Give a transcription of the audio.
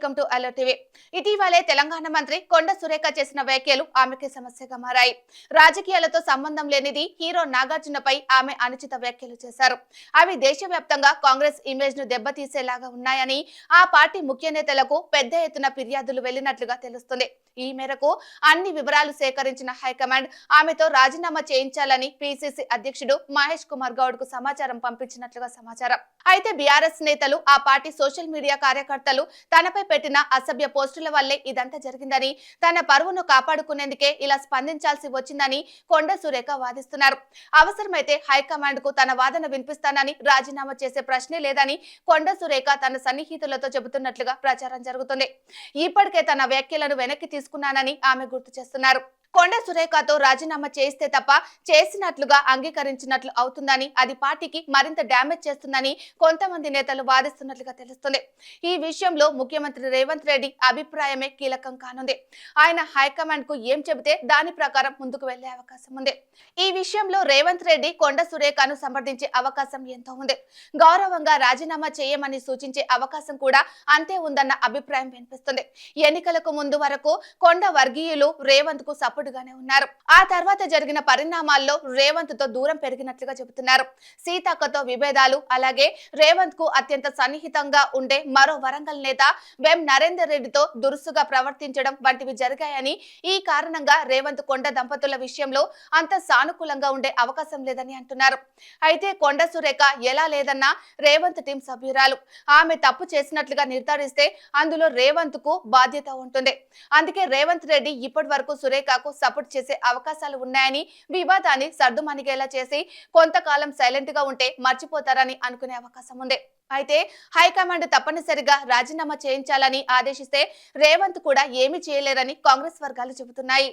Welcome to allow TV. ఇటీవలే తెలంగాణ మంత్రి కొండ సురేఖ చేసిన వ్యాఖ్యలు ఆమెకి సమస్యగా మారాయి. రాజకీయాలతో సంబంధం లేనిది హీరో నాగార్జునపై ఆమె అనుచిత వ్యాఖ్యలు చేశారు. అవి దేశవ్యాప్తంగా కాంగ్రెస్ ఇమేజ్ ను దెబ్బతీసేలాగా ఉన్నాయని ఆ పార్టీ ముఖ్య నేతలకు పెద్ద ఎత్తున ఫిర్యాదులు వెళ్లినట్లుగా తెలుస్తుంది. ఈ మేరకు అన్ని వివరాలు సేకరించిన హైకమాండ్ ఆమెతో రాజీనామా చేయించాలని పిసిసి అధ్యక్షుడు మహేష్ కుమార్ గౌడ్ కు సమాచారం పంపించినట్లుగా సమాచారం. అయితే బీఆర్ఎస్ నేతలు, ఆ పార్టీ సోషల్ మీడియా కార్యకర్తలు తనపై పెట్టిన అసభ్య పోస్టుల వల్లే ఇదంతా జరిగిందని, తన పరువును కాపాడుకునేందుకే ఇలా స్పందించాల్సి వచ్చిందని కొండ సురేఖ వాదిస్తున్నారు. అవసరమైతే హైకమాండ్ కు తన వాదన వినిపిస్తానని, రాజీనామా చేసే ప్రశ్నే లేదని కొండ సురేఖ తన సన్నిహితులతో చెబుతున్నట్లుగా ప్రచారం జరుగుతుంది. ఇప్పటికే తన వ్యాఖ్యలను వెనక్కి తీసుకున్నానని ఆమె గుర్తు చేస్తున్నారు. కొండ సురేఖతో రాజీనామా చేస్తే తప్ప చేసినట్లుగా అంగీకరించినట్లు అవుతుందని, అది పార్టీకి మరింత డ్యామేజ్ చేస్తుందని కొంతమంది నేతలు వాదిస్తున్నట్లుగా తెలుస్తుంది. ఈ విషయంలో ముఖ్యమంత్రి రేవంత్ రెడ్డి అభిప్రాయమే కీలకం కానుంది. ఆయన హైకమాండ్ కు ఏం చెబితే దాని ప్రకారం ముందుకు వెళ్లే అవకాశం ఉంది. ఈ విషయంలో రేవంత్ రెడ్డి కొండ సురేఖను సమర్థించే అవకాశం ఎంతో ఉంది. గౌరవంగా రాజీనామా చేయమని సూచించే అవకాశం కూడా అంతే ఉందన్న అభిప్రాయం వినిపిస్తుంది. ఎన్నికలకు ముందు వరకు కొండ వర్గీయులు రేవంత్ కు సపోర్ట్ గానే ఉన్నారు. ఆ తర్వాత జరిగిన పరిణామాల్లో రేవంత్ తో దూరం పెరిగినట్లుగా చెబుతున్నారు. సీతక్కతో విభేదాలు, అలాగే రేవంత్ కు అత్యంత సన్నిహితంగా ఉండే మరో వరంగల్ నేత వేం నరేందర్ రెడ్డితో దురుసుగా ప్రవర్తించడం వంటివి జరిగాయని, ఈ కారణంగా రేవంత్ కొండ దంపతుల విషయంలో అంత సానుకూలంగా ఉండే అవకాశం లేదని అంటున్నారు. అయితే కొండ సురేఖ ఎలా లేదన్నా రేవంత్ టీం సభ్యురాలు. ఆమె తప్పు చేసినట్లుగా నిర్ధారిస్తే అందులో రేవంత్ కు బాధ్యత ఉంటుంది. అందుకే రేవంత్ రెడ్డి ఇప్పటి వరకు సురేఖకు సపోర్ట్ చేసే అవకాశాలు ఉన్నాయని, వివాదాన్ని సర్దుమణిగేలా చేసి కొంతకాలం సైలెంట్ గా ఉంటే మర్చిపోతారని అనుకునే అవకాశం ఉంది. అయితే హైకమాండ్ తప్పనిసరిగా రాజీనామా చేయించాలని ఆదేశిస్తే రేవంత్ కూడా ఏమీ చేయలేరని కాంగ్రెస్ వర్గాలు చెబుతున్నాయి.